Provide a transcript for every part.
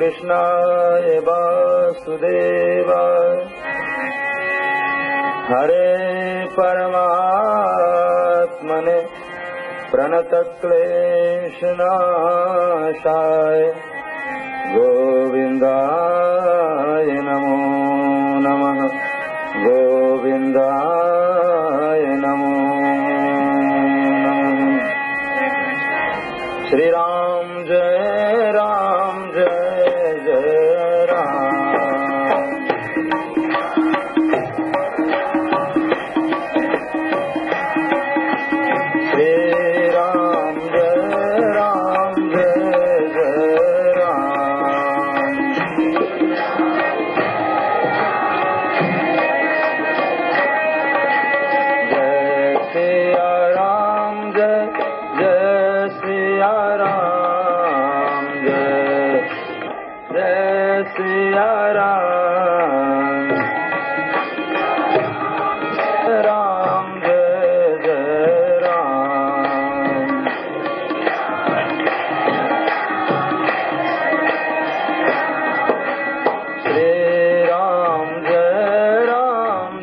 कृष्णाय वासुदेवाय हरे परमात्मने प्रणतक्लेशनाशाय गोविन्दाय नमो नमः गोविन्दाय नमो नमः। श्री राम जय जय राम। श्री राम जय राम। जय सिया राम जय सिया राम जय सिया राम। राम जय राम। श्री राम जय राम।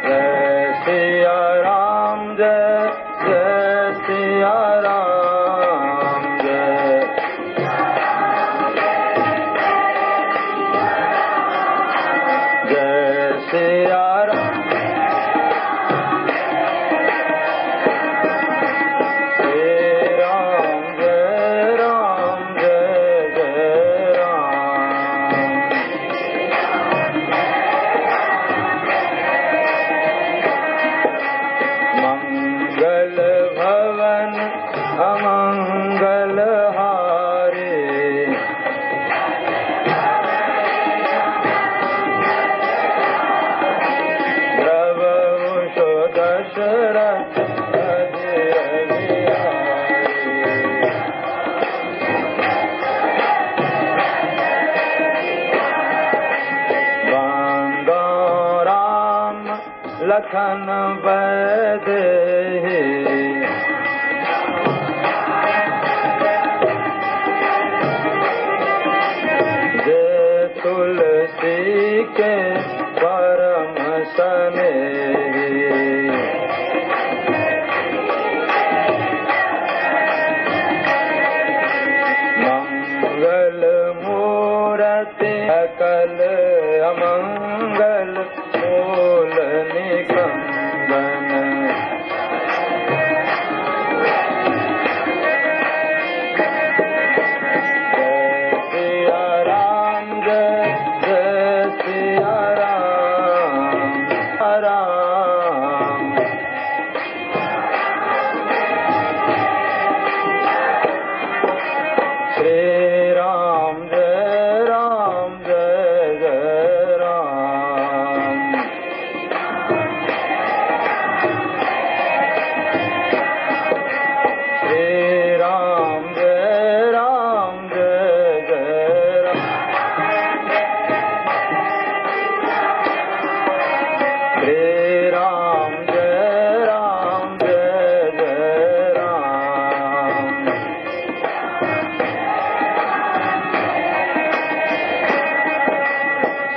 जय सिया राम जय सिया राम जय सिया राम। श्री राम जय राम। मंगल भवन अमंगल हारे द्रवहुषो दशरथ बांधो राम लखन बदेहि जय तुलसी के परम स्नेही। मंगल मूरति सकल अमंगल मूल निकंदन। जय सिया राम जय सिया राम। राम श्री राम जय राम। श्री राम जय राम।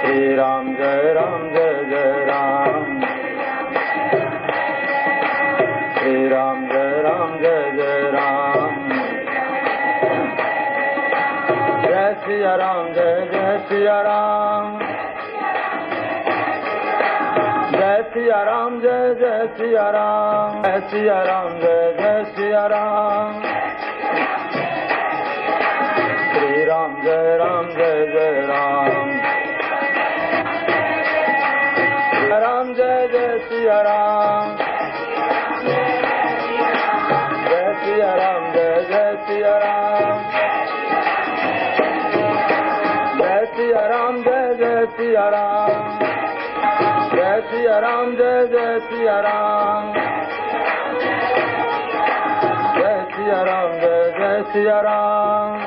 श्री राम जय राम। श्री राम जय राम। श्री राम जय राम। जय सिया राम जय सिया राम। जय सिया राम जय सिया राम। जय सिया राम जय सिया राम। श्री राम जय राम। राम जय सिया राम। जय सिया राम जय सिया राम। जय सिया राम जय सिया राम। जय सिया राम जय सिया राम। जय सिया राम जय सिया राम।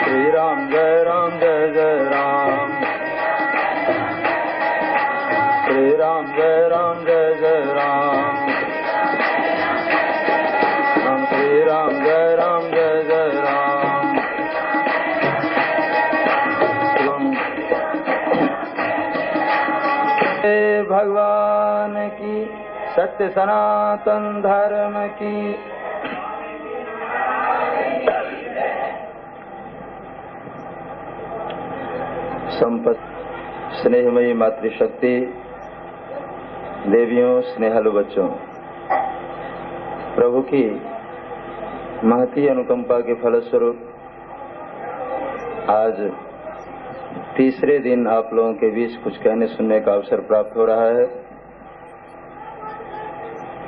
श्री राम जय राम। भगवान की, सत्य सनातन धर्म की। संपत स्नेहमयी मातृशक्ति, देवियों, स्नेहालु बच्चों, प्रभु की महती अनुकंपा के फलस्वरूप आज तीसरे दिन आप लोगों के बीच कुछ कहने सुनने का अवसर प्राप्त हो रहा है।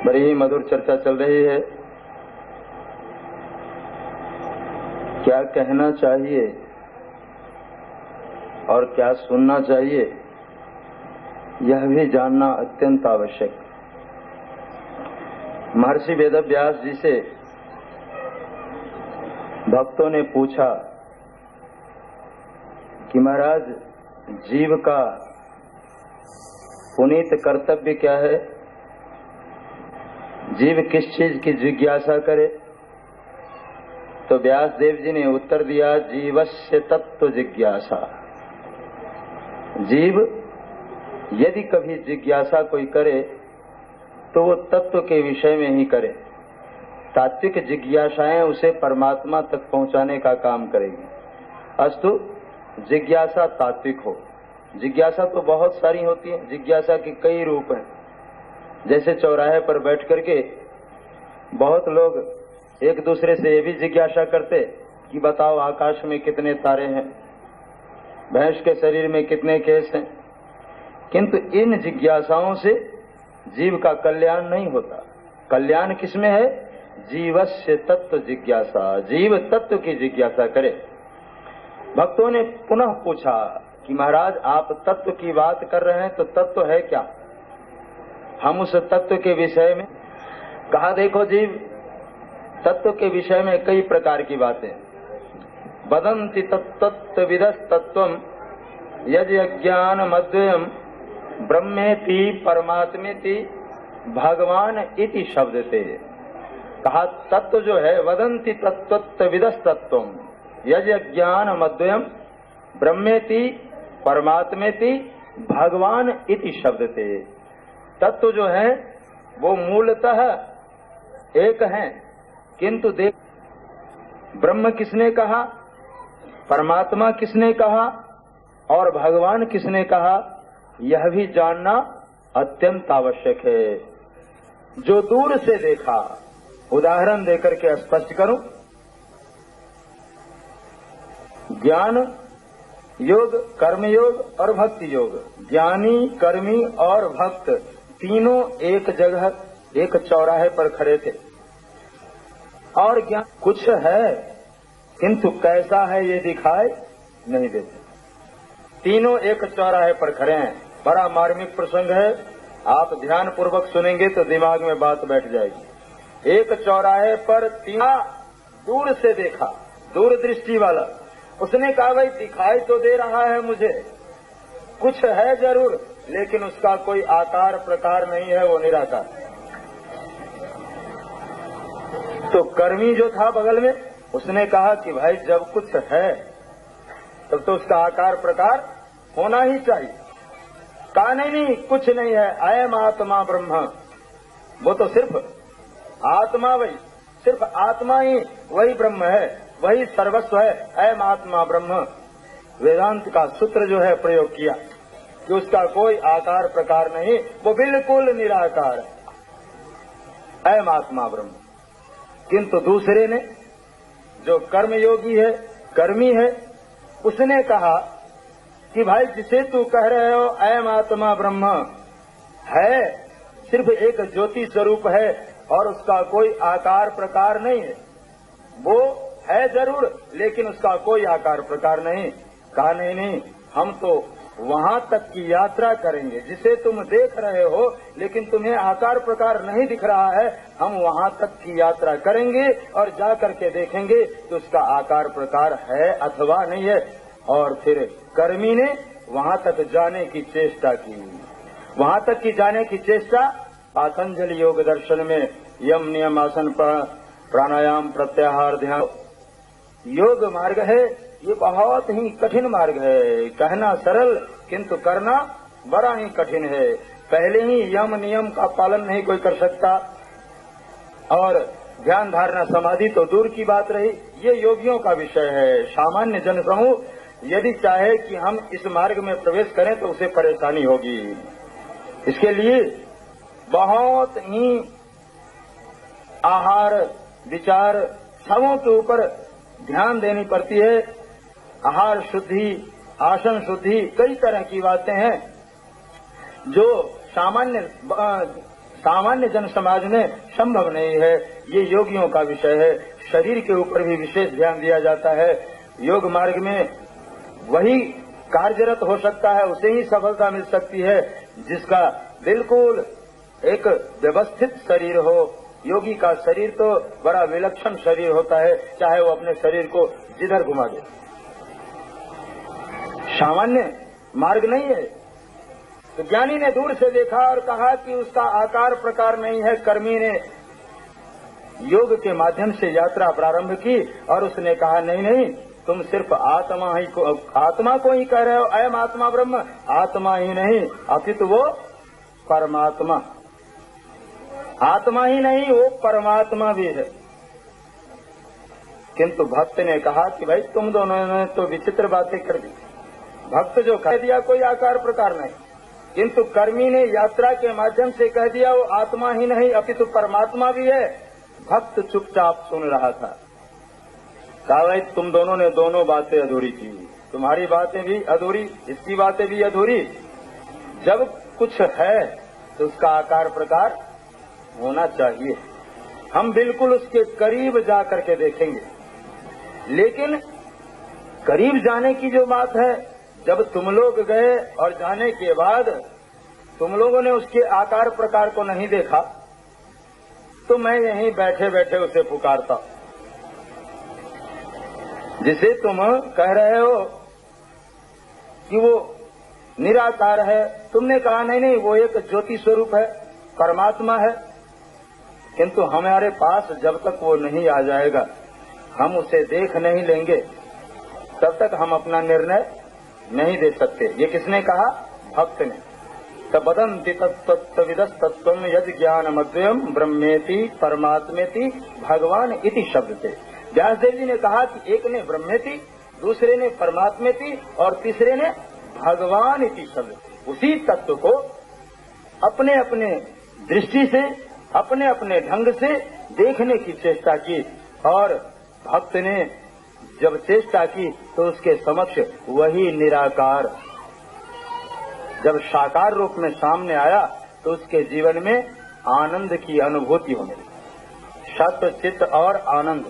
बड़ी ही मधुर चर्चा चल रही है। क्या कहना चाहिए और क्या सुनना चाहिए, यह भी जानना अत्यंत आवश्यक। महर्षि वेदव्यास जी से भक्तों ने पूछा कि महाराज, जीव का पुनीत कर्तव्य क्या है, जीव किस चीज की जिज्ञासा करे? तो व्यास देव जी ने उत्तर दिया, जीवस्य तत्व जिज्ञासा। जीव यदि कभी जिज्ञासा कोई करे तो वो तत्व के विषय में ही करे। तात्विक जिज्ञासाएं उसे परमात्मा तक पहुंचाने का काम करेगी। अस्तु, जिज्ञासा तात्विक हो। जिज्ञासा तो बहुत सारी होती है, जिज्ञासा के कई रूप हैं। जैसे चौराहे पर बैठ करके बहुत लोग एक दूसरे से ये भी जिज्ञासा करते कि बताओ आकाश में कितने तारे हैं, भैंस के शरीर में कितने केस हैं। किंतु इन जिज्ञासाओं से जीव का कल्याण नहीं होता। कल्याण किसमें है? जीवस्य तत्व जिज्ञासा। जीव तत्व की जिज्ञासा करे। भक्तों ने पुनः पूछा कि महाराज, आप तत्व की बात कर रहे हैं तो तत्व है क्या? हम उस तत्व के विषय में कहा, देखो जीव, तत्व के विषय में कई प्रकार की बातें। वदन्ति तत्त्वविदस्तत्त्वम् यज्ञानमद्वयम् ब्रह्मेति परमात्मेति भगवान इति शब्दते। कहा तत्व जो है, वदन्ति तत्त्वविदस्तत्त्वम् यज्ञानमद्वयम् ब्रह्मेति परमात्मेति भगवान इति शब्दते। तत्व जो है वो मूलतः एक है, किंतु देख, ब्रह्म किसने कहा, परमात्मा किसने कहा और भगवान किसने कहा, यह भी जानना अत्यंत आवश्यक है। जो दूर से देखा, उदाहरण देकर के स्पष्ट करूं, ज्ञान योग, कर्म योग और भक्ति योग। ज्ञानी, कर्मी और भक्त तीनों एक जगह एक चौराहे पर खड़े थे और ज्ञान कुछ है किंतु कैसा है ये दिखाई नहीं देते। तीनों एक चौराहे पर खड़े हैं। बड़ा मार्मिक प्रसंग है, आप ध्यान पूर्वक सुनेंगे तो दिमाग में बात बैठ जाएगी। एक चौराहे पर तीनों दूर से देखा, दूरदृष्टि वाला, उसने कहा भाई दिखाई तो दे रहा है मुझे, कुछ है जरूर, लेकिन उसका कोई आकार प्रकार नहीं है, वो निराकार। तो कर्मी जो था बगल में, उसने कहा कि भाई जब कुछ है तब तो उसका आकार प्रकार होना ही चाहिए। कहा नहीं, कुछ नहीं है, अयम आत्मा ब्रह्म। वो तो सिर्फ आत्मा, वही सिर्फ आत्मा ही वही ब्रह्म है, वही सर्वस्व है। अयम आत्मा ब्रह्म, वेदांत का सूत्र जो है प्रयोग किया कि उसका कोई आकार प्रकार नहीं, वो बिल्कुल निराकार है, अयम आत्मा ब्रह्म। किंतु दूसरे ने, जो कर्मयोगी है, कर्मी है, उसने कहा कि भाई जिसे तू कह रहे हो अयम आत्मा ब्रह्म है, सिर्फ एक ज्योति स्वरूप है और उसका कोई आकार प्रकार नहीं है। वो है जरूर, लेकिन उसका कोई आकार प्रकार नहीं। कहा नहीं, हम तो वहां तक की यात्रा करेंगे जिसे तुम देख रहे हो, लेकिन तुम्हें आकार प्रकार नहीं दिख रहा है। हम वहां तक की यात्रा करेंगे और जा करके देखेंगे कि उसका आकार प्रकार है अथवा नहीं है। और फिर कर्मी ने वहां तक जाने की चेष्टा की। वहां तक की जाने की चेष्टा पातंजलि योग दर्शन में यम नियम आसन प्राणायाम प्रत्याहार ध्यान योग मार्ग है। ये बहुत ही कठिन मार्ग है, कहना सरल किंतु करना बड़ा ही कठिन है। पहले ही यम नियम का पालन नहीं कोई कर सकता, और ध्यान धारणा समाधि तो दूर की बात रही, ये योगियों का विषय है। सामान्य जन समूह यदि चाहे कि हम इस मार्ग में प्रवेश करें तो उसे परेशानी होगी। इसके लिए बहुत ही आहार विचार सबों के ऊपर ध्यान देनी पड़ती है। आहार शुद्धि, आसन शुद्धि, कई तरह की बातें हैं जो सामान्य जन समाज में संभव नहीं है। ये योगियों का विषय है। शरीर के ऊपर भी विशेष ध्यान दिया जाता है। योग मार्ग में वही कार्यरत हो सकता है, उसे ही सफलता मिल सकती है जिसका बिल्कुल एक व्यवस्थित शरीर हो। योगी का शरीर तो बड़ा विलक्षण शरीर होता है, चाहे वो अपने शरीर को जिधर घुमा दे। सामान्य मार्ग नहीं है। तो ज्ञानी ने दूर से देखा और कहा कि उसका आकार प्रकार नहीं है। कर्मी ने योग के माध्यम से यात्रा प्रारंभ की और उसने कहा नहीं नहीं, तुम सिर्फ आत्मा को ही कह रहे हो, अयम आत्मा ब्रह्म। आत्मा ही नहीं अपितु वो परमात्मा। आत्मा ही नहीं, वो परमात्मा भी है। किंतु भक्त ने कहा कि भाई तुम दोनों ने तो विचित्र बातें कर दी। भक्त जो कह दिया कोई आकार प्रकार नहीं, किंतु कर्मी ने यात्रा के माध्यम से कह दिया वो आत्मा ही नहीं अपितु परमात्मा भी है। भक्त चुपचाप सुन रहा था। कहा भाई तुम दोनों ने दोनों बातें अधूरी की, तुम्हारी बातें भी अधूरी, इसकी बातें भी अधूरी। जब कुछ है तो उसका आकार प्रकार होना चाहिए। हम बिल्कुल उसके करीब जा करके देखेंगे, लेकिन करीब जाने की जो बात है, जब तुम लोग गए और जाने के बाद तुम लोगों ने उसके आकार प्रकार को नहीं देखा, तो मैं यहीं बैठे बैठे उसे पुकारता। जिसे तुम कह रहे हो कि वो निराकार है, तुमने कहा नहीं नहीं वो एक ज्योति स्वरूप है, परमात्मा है। किंतु हमारे पास जब तक वो नहीं आ जाएगा, हम उसे देख नहीं लेंगे, तब तक हम अपना निर्णय नहीं दे सकते। ये किसने कहा? भक्त ने। तबदंति तत्विदस तत्व यद ज्ञानमद्वयम ब्रह्मेति परमात्मेति भगवान इति शब्द थे। व्यासदेव जी ने कहा कि एक ने ब्रह्मेति, दूसरे ने परमात्मेति और तीसरे ने भगवान इति शब्द। उसी तत्व को अपने अपने दृष्टि से, अपने अपने ढंग से देखने की चेष्टा की, और भक्त ने जब चेष्टा की तो उसके समक्ष वही निराकार जब साकार रूप में सामने आया तो उसके जीवन में आनंद की अनुभूति होने लगी। सत्य, चित्त और आनंद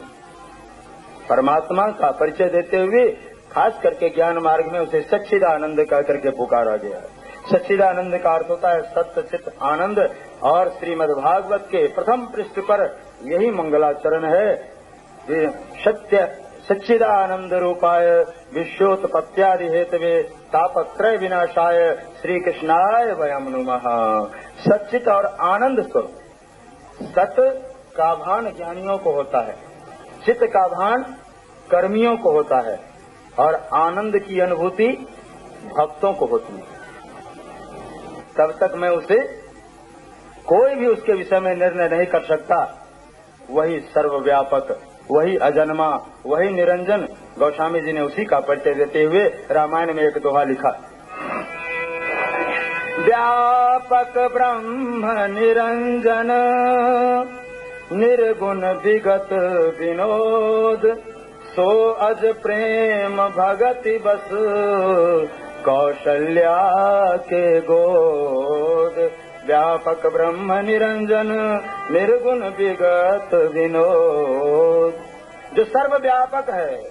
परमात्मा का परिचय देते हुए खास करके ज्ञान मार्ग में उसे सच्चिदानंद कह करके पुकारा गया है। सच्चिदानंद का अर्थ होता है सत्य, चित्त, आनंद। और श्रीमद् भागवत के प्रथम पृष्ठ पर यही मंगलाचरण है। सत्य सच्चिदानंद रूपाय विश्वोत्पत्त्यादि हेतवे तापत्रय विनाशाय श्री कृष्णाय वयम नमः। सच्चित और आनंद स्वरूप। सत का भान ज्ञानियों को होता है, चित्त का भान कर्मियों को होता है, और आनंद की अनुभूति भक्तों को होती है। तब तक मैं उसे कोई भी उसके विषय में निर्णय नहीं कर सकता। वही सर्वव्यापक, वही अजन्मा, वही निरंजन। गोस्वामी जी ने उसी का परिचय देते हुए रामायण में एक दोहा लिखा। व्यापक ब्रह्म निरंजन निर्गुण विगत विनोद, सो अज प्रेम भगति बस कौशल्या के गोद। व्यापक ब्रह्म निरंजन निर्गुण विगत विनोद। जो सर्वव्यापक है,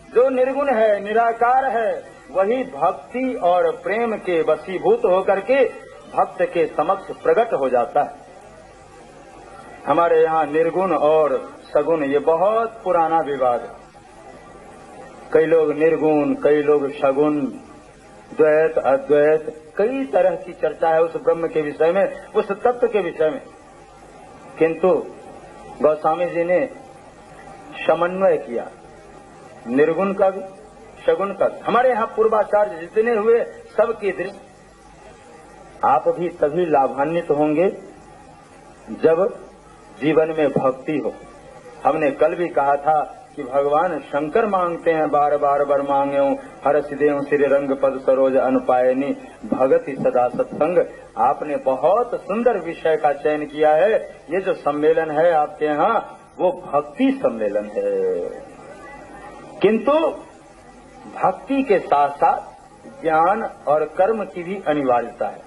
जो निर्गुण है, निराकार है, वही भक्ति और प्रेम के वशीभूत होकर के भक्त के समक्ष प्रकट हो जाता है। हमारे यहाँ निर्गुण और सगुण ये बहुत पुराना विवाद है। कई लोग निर्गुण, कई लोग सगुण, द्वैत अद्वैत, कई तरह की चर्चा है उस ब्रह्म के विषय में, उस तत्व के विषय में। किंतु गोस्वामी जी ने समन्वय किया निर्गुण का भी, सगुण का। हमारे यहाँ पूर्वाचार्य जितने हुए सबकी दृष्टि आप भी तभी लाभान्वित होंगे जब जीवन में भक्ति हो। हमने कल भी कहा था कि भगवान शंकर मांगते हैं बार बार बर मांगे हर सिदेव श्री रंग पद सरोज अनुपायनी भगति सदा सत्संग। आपने बहुत सुंदर विषय का चयन किया है। ये जो सम्मेलन है आपके यहाँ वो भक्ति सम्मेलन है, किंतु भक्ति के साथ साथ ज्ञान और कर्म की भी अनिवार्यता है।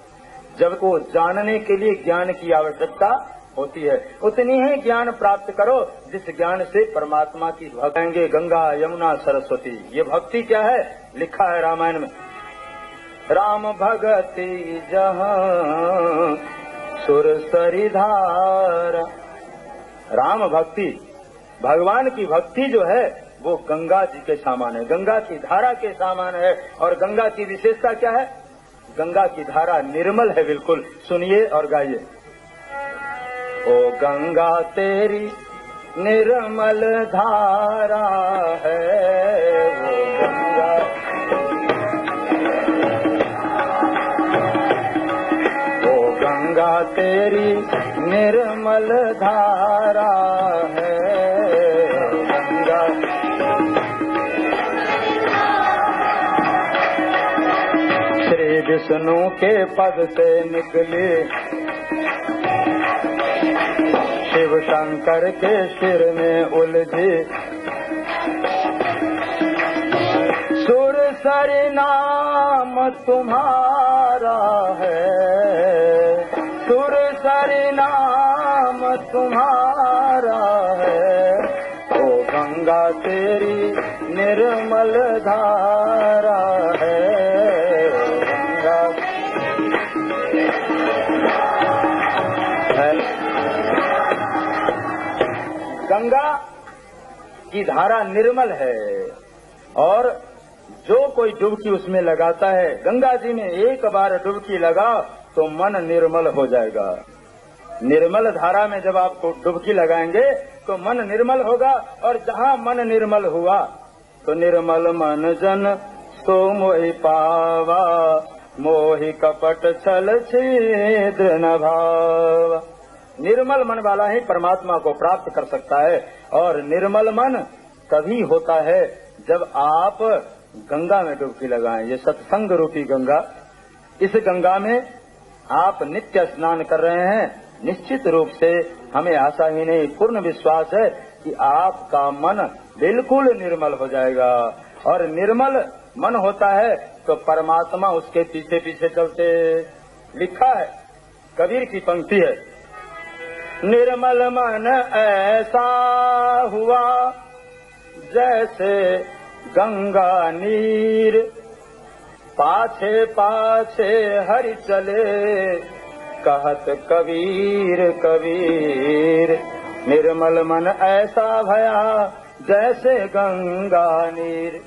जब को जानने के लिए ज्ञान की आवश्यकता होती है, उतनी ही ज्ञान प्राप्त करो जिस ज्ञान से परमात्मा की भक्ति। गंगा यमुना सरस्वती, ये भक्ति क्या है? लिखा है रामायण में, राम भगति जहाँ सुरसरी धारा। राम भक्ति, भगवान की भक्ति जो है वो गंगा जी के समान है, गंगा की धारा के समान है। और गंगा की विशेषता क्या है? गंगा की धारा निर्मल है बिल्कुल। सुनिए और गाइए। ओ गंगा तेरी निर्मल धारा है, वो गंगा ओ गंगा तेरी निर्मल धारा है, गंगा श्री विष्णु के पद से निकली, शिव शंकर के सिर में उलझी, सुरसरी नाम तुम्हारा है, सुरसरी नाम तुम्हारा है। ओ गंगा तेरी निर्मल धारा है, गंगा है। गंगा की धारा निर्मल है और जो कोई डुबकी उसमें लगाता है, गंगा जी में एक बार डुबकी लगा तो मन निर्मल हो जाएगा। निर्मल धारा में जब आप डुबकी लगाएंगे तो मन निर्मल होगा, और जहाँ मन निर्मल हुआ तो निर्मल मन जन सो मोहि पावा, मोहि कपट छल छिद्र न भावा। निर्मल मन वाला ही परमात्मा को प्राप्त कर सकता है। और निर्मल मन तभी होता है जब आप गंगा में डुबकी लगाएं। ये सत्संग रूपी गंगा, इस गंगा में आप नित्य स्नान कर रहे हैं। निश्चित रूप से हमें आशा ही नहीं, पूर्ण विश्वास है कि आपका मन बिल्कुल निर्मल हो जाएगा। और निर्मल मन होता है तो परमात्मा उसके पीछे पीछे चलते। लिखा है, कबीर की पंक्ति है, निर्मल मन ऐसा हुआ जैसे गंगा नीर, पाछे पाछे हरि चले कहत कबीर कबीर। निर्मल मन ऐसा भया जैसे गंगा नीर।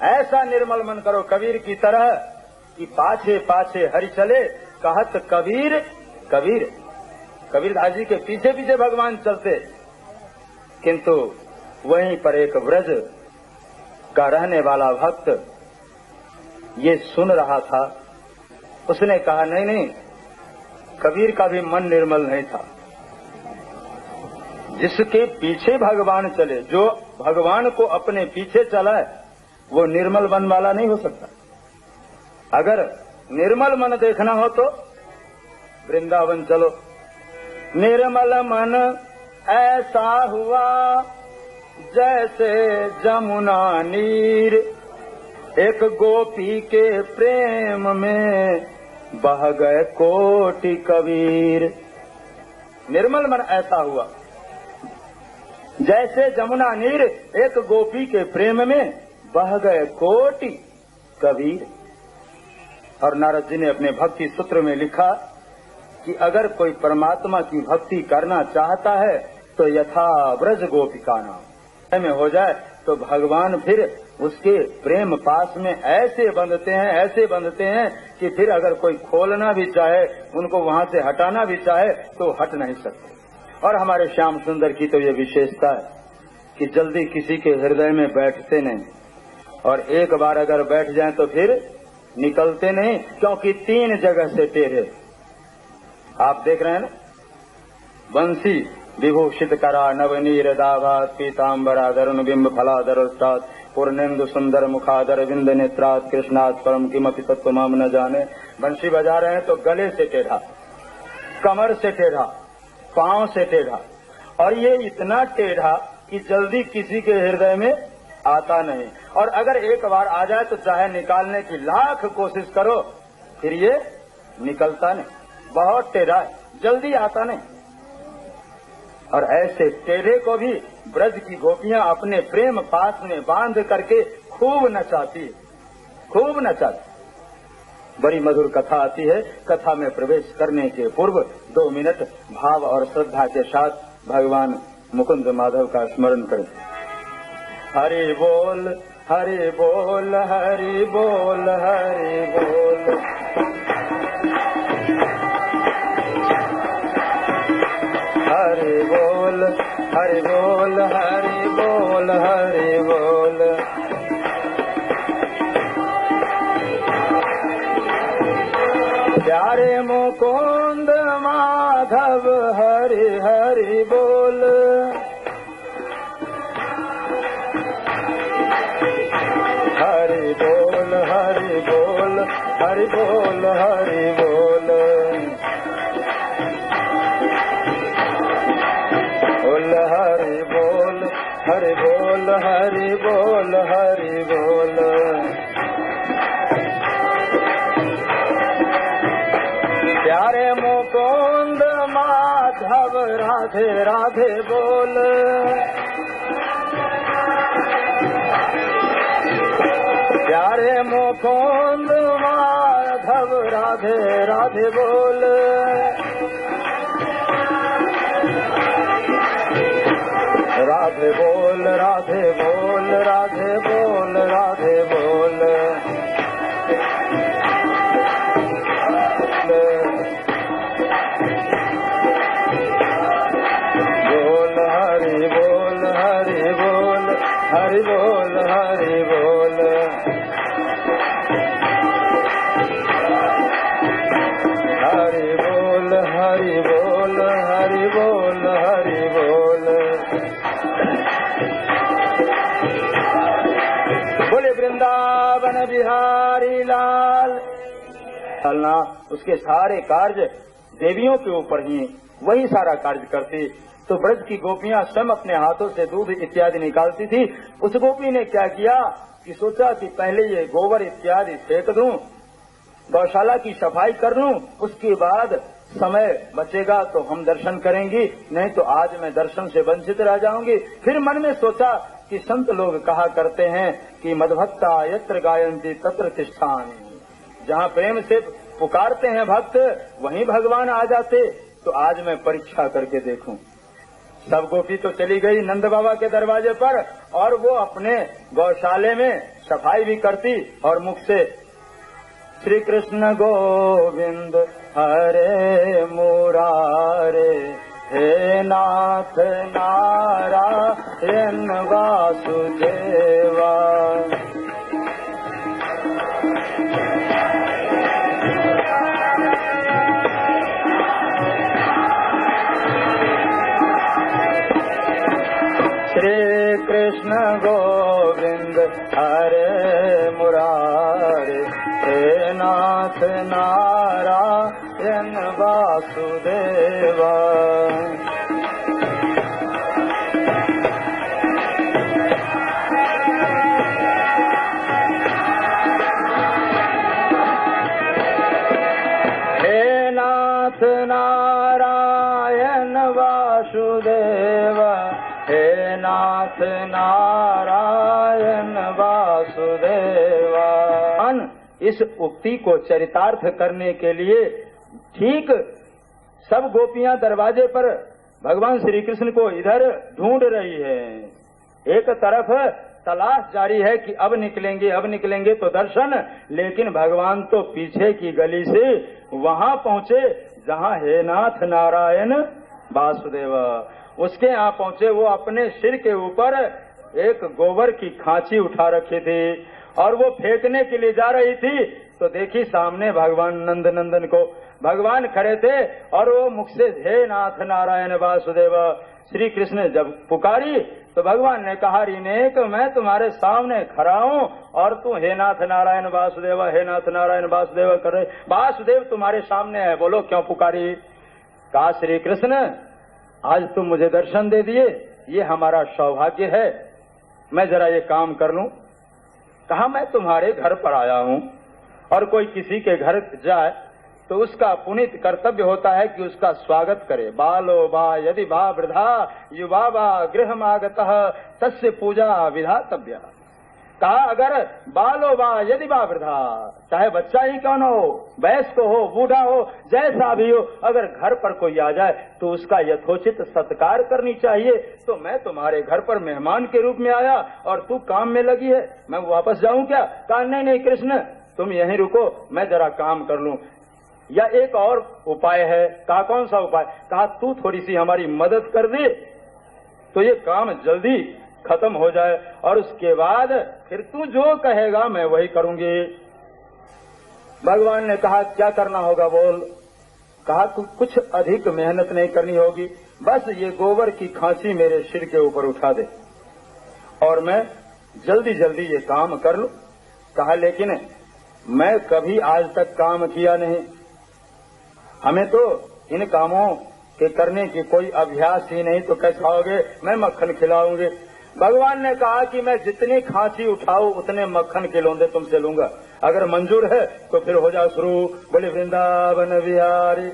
ऐसा निर्मल मन करो कबीर की तरह कि पाछे पाछे हरि चले कहत कबीर कबीर। कबीरदास जी के पीछे पीछे भगवान चलते, किंतु वहीं पर एक व्रज का रहने वाला भक्त ये सुन रहा था। उसने कहा, नहीं नहीं, कबीर का भी मन निर्मल नहीं था। जिसके पीछे भगवान चले, जो भगवान को अपने पीछे चला है, वो निर्मल मन वाला नहीं हो सकता। अगर निर्मल मन देखना हो तो वृंदावन चलो। निर्मल मन ऐसा हुआ जैसे जमुना नीर, एक गोपी के प्रेम में बह गए कोटि कबीर। निर्मल मन ऐसा हुआ जैसे जमुना नीर, एक गोपी के प्रेम में बह गए कोटि कबीर। और नारद जी ने अपने भक्ति सूत्र में लिखा कि अगर कोई परमात्मा की भक्ति करना चाहता है तो यथा ब्रज गोपिका नाम में हो जाए तो भगवान फिर उसके प्रेम पास में ऐसे बंधते हैं कि फिर अगर कोई खोलना भी चाहे, उनको वहाँ से हटाना भी चाहे तो हट नहीं सकते। और हमारे श्याम सुंदर की तो ये विशेषता है कि जल्दी किसी के हृदय में बैठते नहीं, और एक बार अगर बैठ जाएं तो फिर निकलते नहीं, क्योंकि 3 जगह से टेढ़े। आप देख रहे हैं ना, बंसी विभूषित करा नवनीर दाभात पीताम्बरा दरुण बिंब फलाधर पूर्णेन्दु सुंदर मुखादर विंद नेत्रात कृष्णात परम किमपि तत्त्वमहं न जाने। बंसी बजा रहे हैं तो गले से टेढ़ा, कमर से टेढ़ा, पांव से टेढ़ा, और ये इतना टेढ़ा कि जल्दी किसी के हृदय में आता नहीं, और अगर एक बार आ जाए तो चाहे निकालने की लाख कोशिश करो फिर ये निकलता नहीं, बहुत टेढ़ा है, जल्दी आता नहीं। और ऐसे टेढ़े को भी ब्रज की गोपियां अपने प्रेम पास में बांध करके खूब नचाती, खूब नचाती। बड़ी मधुर कथा आती है। कथा में प्रवेश करने के पूर्व 2 मिनट भाव और श्रद्धा के साथ भगवान मुकुंद माधव का स्मरण करें। हरि बोल हरि बोल हरि बोल हरि बोल, हरि बोल हरि बोल हरि बोल हरि बोल। प्यारे मुकुंद माधव हरि हरि बोल, हरि बोल हरि बोल हरि बोल हरि बोल, बोल हरि बोल हरि बोल हरि बोल हरि बोल। प्यारे मुकुंद माधव राधे राधे बोल, प्यारे मुकुंद माधव राधे राधे बोल, राधे बोल राधे बोल राधे बोल राधे बोल, बोल हरि बोल हरि बोल हरि बोल हरि बोल, हरि बोल हरि बोल हरि बोल हरि बोल। बोले वृंदावन बिहारी लाल। चलना उसके सारे कार्य देवियों के ऊपर ही वही सारा कार्य करती। तो ब्रज की गोपियां स्वयं अपने हाथों से दूध इत्यादि निकालती थी। उस गोपी ने क्या किया कि सोचा कि पहले ये गोबर इत्यादि फेंक दूं, गौशाला की सफाई कर लूं, उसके बाद समय बचेगा तो हम दर्शन करेंगी, नहीं तो आज मैं दर्शन से वंचित रह जाऊंगी। फिर मन में सोचा कि संत लोग कहा करते हैं कि मद्भक्ता यत्र गायन्ति तत्र तिष्ठामि, जहाँ प्रेम से पुकारते हैं भक्त वहीं भगवान आ जाते। तो आज मैं परीक्षा करके देखूं। सब गोपी तो चली गई नंद बाबा के दरवाजे पर, और वो अपने गौशाले में सफाई भी करती और मुख से श्री कृष्ण गोविंद हरे मुरारे, हे नाथ नारायण वासुदेवा। श्री कृष्ण गोविंद हरे मुरारे, हे नाथ नारायण वासुदेवा। हे नाथ नारायण वासुदेवा, हे नाथ नारायण वासुदेवा। इस उक्ति को चरितार्थ करने के लिए ठीक सब गोपियां दरवाजे पर भगवान श्री कृष्ण को इधर ढूंढ रही है। एक तरफ तलाश जारी है कि अब निकलेंगे तो दर्शन, लेकिन भगवान तो पीछे की गली से वहां पहुंचे जहां हे नाथ नारायण वासुदेव। उसके यहाँ पहुंचे, वो अपने सिर के ऊपर एक गोबर की खांची उठा रखी थी और वो फेंकने के लिए जा रही थी। तो देखी सामने भगवान नंद नंदन को भगवान खड़े थे और वो मुख से हे नाथ नारायण वासुदेव श्री कृष्ण जब पुकारी तो भगवान ने कहा रीनेक मैं तुम्हारे सामने खड़ा हूँ और तू हे नाथ नारायण वासुदेव हे नाथ नारायण वासुदेव कर रहे। वासुदेव तुम्हारे सामने है, बोलो क्यों पुकारी। कहा श्री कृष्ण आज तुम मुझे दर्शन दे दिए, ये हमारा सौभाग्य है, मैं जरा ये काम कर लूं। कहा मैं तुम्हारे घर पर आया हूं और कोई किसी के घर जाए तो उसका पुनीत कर्तव्य होता है कि उसका स्वागत करे। बालो बा यदि बा वृद्धा युवा बा गृहमागतः तस्य पूजा विधातव्य। कहा अगर बालो बा यदि बा वृद्धा, चाहे बच्चा ही क्यों न हो, वयस्क हो, बूढ़ा हो, जैसा भी हो, अगर घर पर कोई आ जाए तो उसका यथोचित सत्कार करनी चाहिए। तो मैं तुम्हारे घर पर मेहमान के रूप में आया और तू काम में लगी है, मैं वापस जाऊं क्या। कहा नहीं कृष्ण तुम यहीं रुको, मैं जरा काम कर लूं। या एक और उपाय है। कहा कौन सा उपाय। कहा तू थोड़ी सी हमारी मदद कर दे तो ये काम जल्दी खत्म हो जाए और उसके बाद फिर तू जो कहेगा मैं वही करूंगी। भगवान ने कहा क्या करना होगा बोल। कहा तू कुछ अधिक मेहनत नहीं करनी होगी, बस ये गोबर की खांसी मेरे सिर के ऊपर उठा दे और मैं जल्दी जल्दी ये काम कर लूं। कहा लेकिन मैं कभी आज तक काम किया नहीं, हमें तो इन कामों के करने की कोई अभ्यास ही नहीं, तो कैसे खाओगे, मैं मक्खन खिलाऊंगी। भगवान ने कहा कि मैं जितनी खांसी उठाऊं उतने मक्खन के लौंदे तुमसे लूंगा, अगर मंजूर है तो फिर हो जाओ शुरू। बोले वृंदावन बिहारी।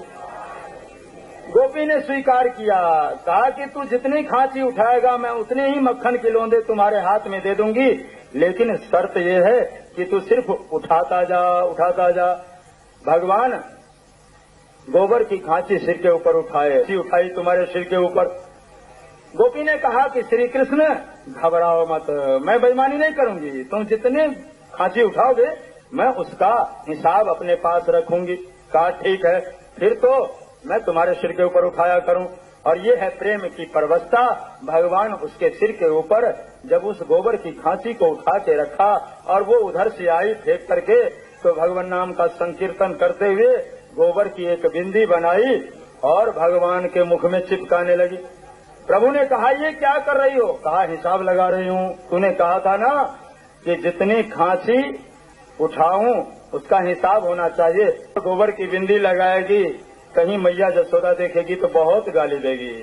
गोपी ने स्वीकार किया, कहा कि तू जितनी खांसी उठाएगा मैं उतने ही मक्खन के लौंदे तुम्हारे हाथ में दे दूंगी, लेकिन शर्त यह है कि तू सिर्फ उठाता जा। भगवान गोबर की खांसी सिर के ऊपर उठाई तुम्हारे सिर के ऊपर। गोपी ने कहा कि श्री कृष्ण घबराओ मत, मैं बेईमानी नहीं करूंगी, तुम जितने खांसी उठाओगे मैं उसका हिसाब अपने पास रखूंगी। कहा ठीक है, फिर तो मैं तुम्हारे सिर के ऊपर उठाया करूं। और ये है प्रेम की परवस्था। भगवान उसके सिर के ऊपर जब उस गोबर की खांसी को उठा के रखा और वो उधर से आई फेंक करके, तो भगवान नाम का संकीर्तन करते हुए गोबर की एक बिंदी बनाई और भगवान के मुख में चिपकाने लगी। प्रभु ने कहा ये क्या कर रही हो। कहा हिसाब लगा रही हूँ, तूने कहा था ना कि जितनी खांसी उठाऊं उसका हिसाब होना चाहिए। गोबर की बिंदी लगाएगी, कहीं मैया जसोदा देखेगी तो बहुत गाली देगी।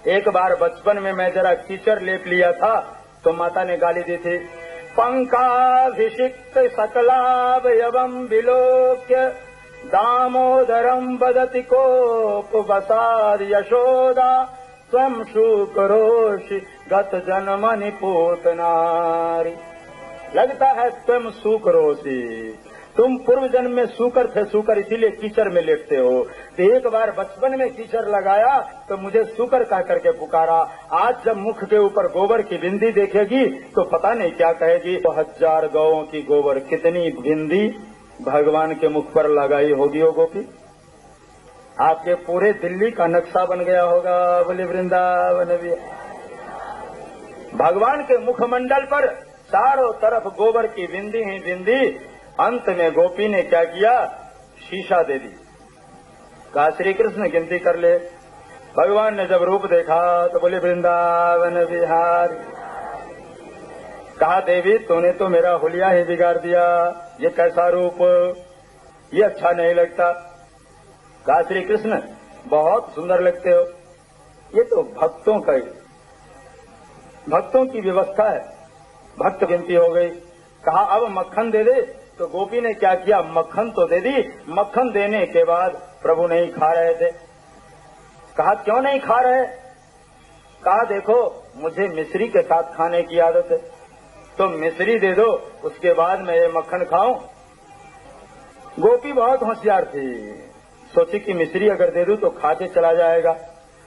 एक बार बचपन में मैं जरा कीचड़ लेप लिया था तो माता ने गाली दी थी। पंकाभिषिक्त सकलावयवं विलोक्य दामोदरम बदति कोपवसाद यशोदा स्वयं शुकरोषि गत जन्मनि पूतनारी। लगता है स्वयं शुकरोषि, तुम पूर्व जन्म में सूकर थे, सूकर इसीलिए कीचड़ में लेटते हो। तो एक बार बचपन में कीचड़ लगाया तो मुझे सूकर कह करके पुकारा। आज जब मुख के ऊपर गोबर की बिंदी देखेगी तो पता नहीं क्या कहेगी। तो 1000 गौओं की गोबर कितनी बिंदी भगवान के मुख पर लगाई होगी वो गोपी। आपके पूरे दिल्ली का नक्शा बन गया होगा। बोले वृंदावन भी। भगवान के मुखमंडल पर चारों तरफ गोबर की बिंदी ही बिंदी। अंत में गोपी ने क्या किया, शीशा दे दी। कहा श्री कृष्ण गिनती कर ले। भगवान ने जब रूप देखा तो बोले वृंदावन बिहारी। कहा देवी तूने तो मेरा हुलिया ही बिगाड़ दिया, ये कैसा रूप, ये अच्छा नहीं लगता। कहा श्री कृष्ण बहुत सुंदर लगते हो, ये तो भक्तों की व्यवस्था है। भक्त गिनती हो गई। कहा अब मक्खन दे दे। तो गोपी ने क्या किया, मक्खन तो दे दी। मक्खन देने के बाद प्रभु नहीं खा रहे थे। कहा क्यों नहीं खा रहे। कहा देखो मुझे मिश्री के साथ खाने की आदत है, तो मिश्री दे दो उसके बाद मैं ये मक्खन खाऊं। गोपी बहुत होशियार थी, सोची कि मिश्री अगर दे दूं तो खा के चला जाएगा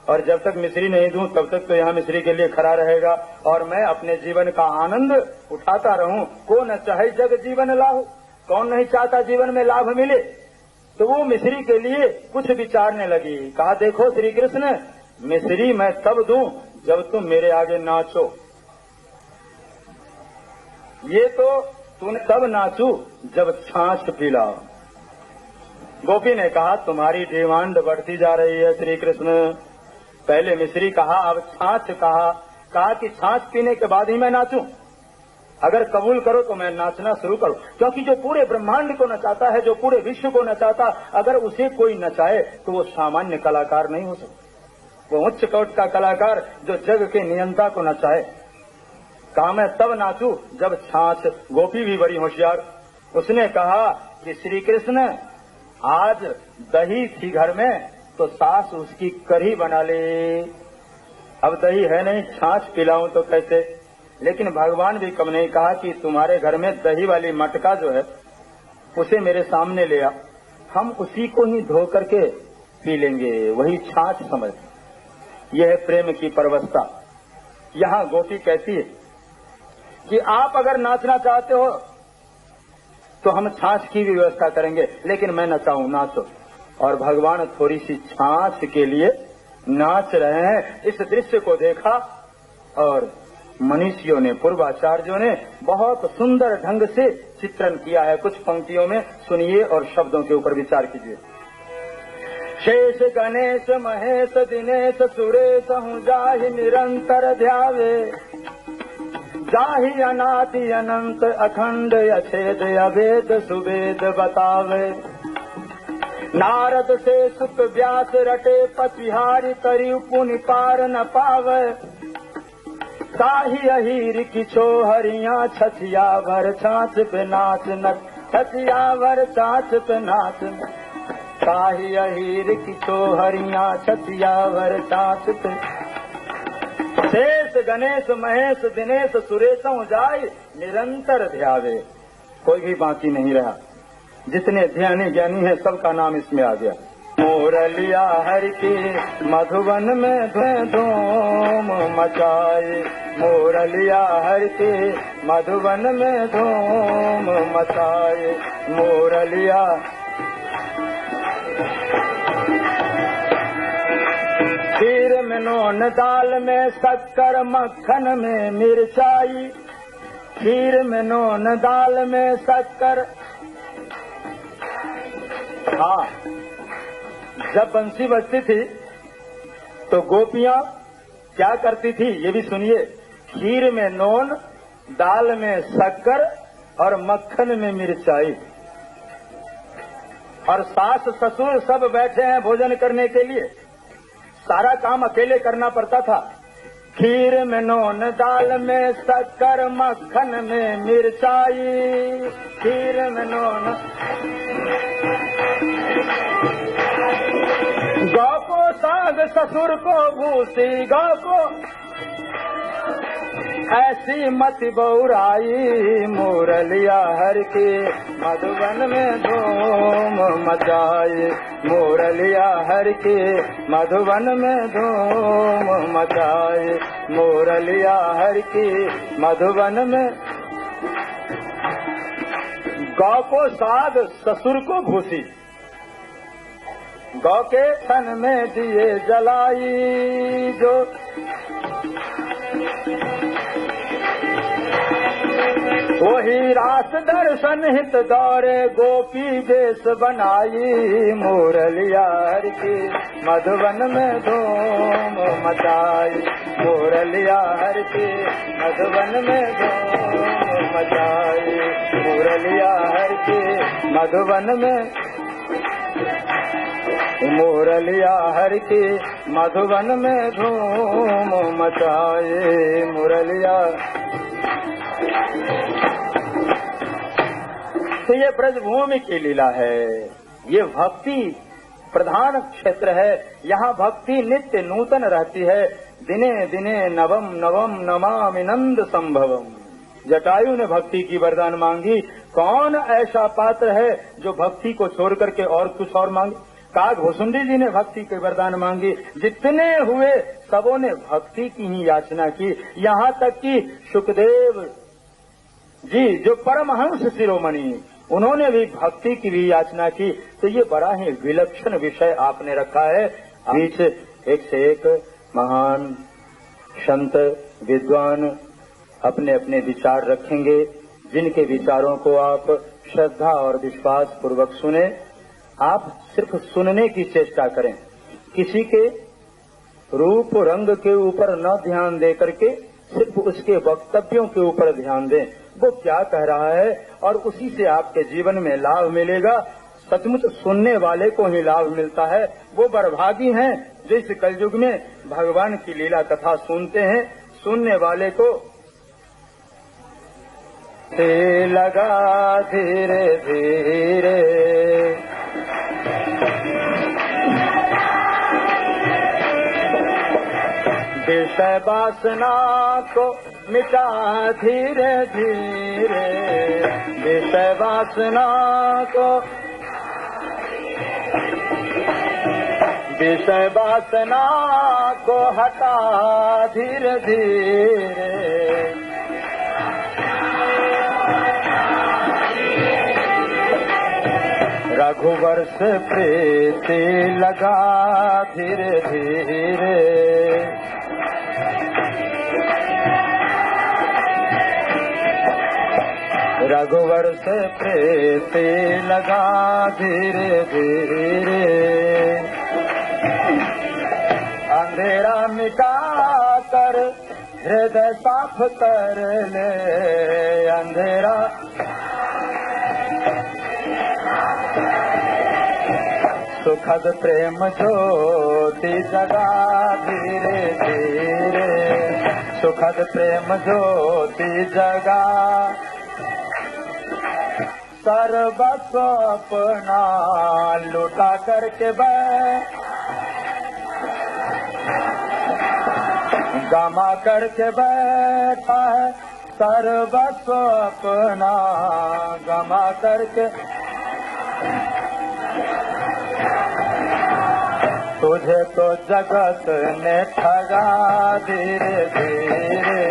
और जब तक मिश्री नहीं दूं तब तक तो यहाँ मिश्री के लिए खड़ा रहेगा और मैं अपने जीवन का आनंद उठाता रहूं। को न चाहे जग जीवन लाभ, कौन नहीं चाहता जीवन में लाभ मिले। तो वो मिश्री के लिए कुछ विचारने लगी। कहा देखो श्री कृष्ण मिश्री मैं तब दूं जब तुम मेरे आगे नाचो। ये तो तूने तब नाचू जब छाछ पिलाओ। गोपी ने कहा तुम्हारी डिमांड बढ़ती जा रही है श्री कृष्ण। पहले मिश्री कहा, अब छाछ कहा कि छाछ पीने के बाद ही मैं नाचूं। अगर कबूल करो तो मैं नाचना शुरू करूं, क्योंकि जो पूरे ब्रह्मांड को नचाता है, जो पूरे विश्व को नचाता, अगर उसे कोई नचाए तो वो सामान्य कलाकार नहीं हो सकता। वो उच्च कोटि का कलाकार जो जग के नियंता को नचाए। कहा मैं तब नाचूं जब छाछ। गोपी भी बड़ी होशियार, उसने कहा कि श्री कृष्ण आज दही थी घर में तो सास उसकी कढ़ी बना ले। अब दही है नहीं, छाछ पिलाऊं तो कैसे। लेकिन भगवान भी कम नहीं, कहा कि तुम्हारे घर में दही वाली मटका जो है उसे मेरे सामने ले आ, हम उसी को ही धो करके पी लेंगे, वही छाछ समझ। यह है प्रेम की परवस्ता। यहाँ गोपी कहती है कि आप अगर नाचना चाहते हो तो हम छाछ की भी व्यवस्था करेंगे, लेकिन मैं नचाऊं, नाचो। और भगवान थोड़ी सी छाछ के लिए नाच रहे हैं। इस दृश्य को देखा और मनीषियों ने, पूर्वाचार्यों ने बहुत सुंदर ढंग से चित्रण किया है। कुछ पंक्तियों में सुनिए और शब्दों के ऊपर विचार कीजिए। शेष गणेश महेश दिनेश सुरेश हूँ जाहि निरंतर ध्यावे, जाहि अनादि अनंत अखंड अछेद अभेद सुवेद बतावे। नारद से सुत व्यास रटे पतिहारी करी पुनि पार न पावे, ताहि अहीर किछो हरिया छछिया भर छाछ पे नाच न, छछिया भर छाछ पे नाच न, ताहि अहीर किछो हरिया छछिया भर छाछ पे। शेष गणेश महेश दिनेश सुरेशों जाय निरंतर ध्यावे। कोई भी बाकी नहीं रहा, जितने ध्यानी ज्ञानी है सबका नाम इसमें आ गया। मोरलिया हरि के मधुबन में धूम मचाए, मोरलिया हरि के मधुबन में धूम मचाए। मोरलिया खीर में नून दाल में शक्कर मक्खन में मिर्चाई, खीर में नून दाल में शक्कर। हाँ, जब बंसी बजती थी तो गोपियां क्या करती थी ये भी सुनिए। खीर में नून, दाल में शक्कर और मक्खन में मिर्चाई। और सास ससुर सब बैठे हैं भोजन करने के लिए, सारा काम अकेले करना पड़ता था। खीर में नून दाल में शक्कर मक्खन में मिर्चाई, खीर में नून। गौ को साग ससुर को भूसी, गौ को ऐसी मत बौराई। मोरलिया हरि के मधुबन में धूम मचाए, मोरलिया हरि के मधुबन में धूम मचाए। मोरलिया हरि के मधुबन में। गौ को साग ससुर को भूसी, गौ के तन में दिए जलाई। जो वही रास दर्शन हित दौरे गोपी देश बनाई। मोरलिया हरि के मधुबन में धूम मचाई, मोरलिया हरि के मधुबन में धूम मचाई। मोरलिया हरि के मधुबन में, मोरलिया हरि के मधुबन में धूम मचाए। मुरलिया। तो ये ब्रजभूमि की लीला है, ये भक्ति प्रधान क्षेत्र है। यहाँ भक्ति नित्य नूतन रहती है। दिने दिने नवम नवम नमामि नंद संभवम। जटायु ने भक्ति की वरदान मांगी। कौन ऐसा पात्र है जो भक्ति को छोड़ करके और कुछ और मांगे। काकभूषुंडी जी ने भक्ति के वरदान मांगी। जितने हुए सबों ने भक्ति की ही याचना की। यहाँ तक कि सुखदेव जी जो परमहंस शिरोमणि, उन्होंने भी भक्ति की भी याचना की। तो ये बड़ा ही विलक्षण विषय आपने रखा है। बीच एक से एक महान संत विद्वान अपने अपने विचार रखेंगे, जिनके विचारों को आप श्रद्धा और विश्वास पूर्वक सुने। आप सिर्फ सुनने की चेष्टा करें, किसी के रूप रंग के ऊपर न ध्यान दे करके सिर्फ उसके वक्तव्यों के ऊपर ध्यान दें, वो क्या कह रहा है और उसी से आपके जीवन में लाभ मिलेगा। सचमुच सुनने वाले को ही लाभ मिलता है। वो बर्भागी हैं जो इस कलयुग में भगवान की लीला कथा सुनते हैं। सुनने वाले को से लगा धीरे धीरे विषय वासना को मिटा धीरे धीरे, विषय वासना को, विषय वासना को हटा धीरे धीरे। रघुवर से प्रीति लगा धीरे धीरे, रघुवर से प्रीति लगा धीरे धीरे। अंधेरा मिटा कर हृदय साफ कर ले, अंधेरा सुखद प्रेम ज्योति जगा धीरे धीरे, सुखद प्रेम ज्योति जगा। सर्वस्व अपना लुटा करके गमा करके बैठा है, सर्वस्व अपना गमा करके। तुझे तो जगत ने ठगा धीरे धीरे,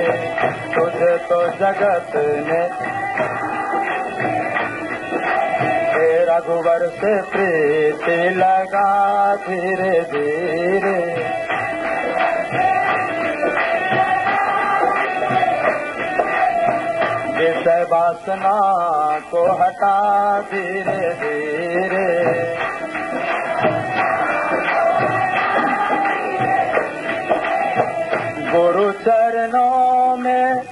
तुझे तो जगत ने। रघुवर से प्रीति लगा धीरे धीरे, विषय वासना को हटा धीरे धीरे। गुरु चरणों में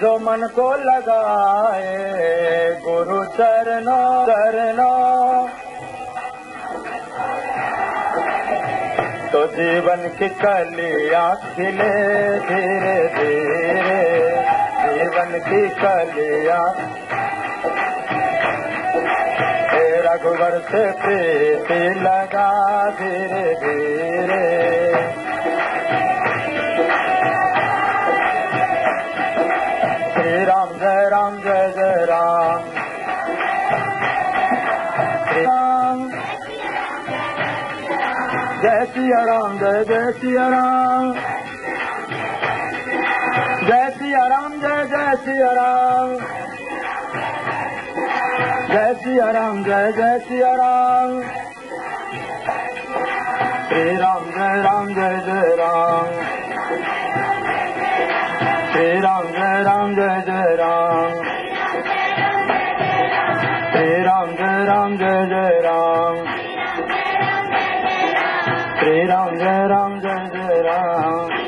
जो मन को लगाए, गुरु चरणों तो जीवन की कलियां खिले धीरे धीरे, जीवन की कलियां। रघुवर से प्रीति लगा धीरे धीरे, श्री राम जय राम जय जय राम, श्री राम जय सिया राम जय जय सिया राम, जय सिया राम जय जय सिया राम, जय सिया राम जय जय सिया राम, श्री राम जय जय राम, श्री राम जय जय राम, श्री राम जय जय राम, श्री राम जय जय राम।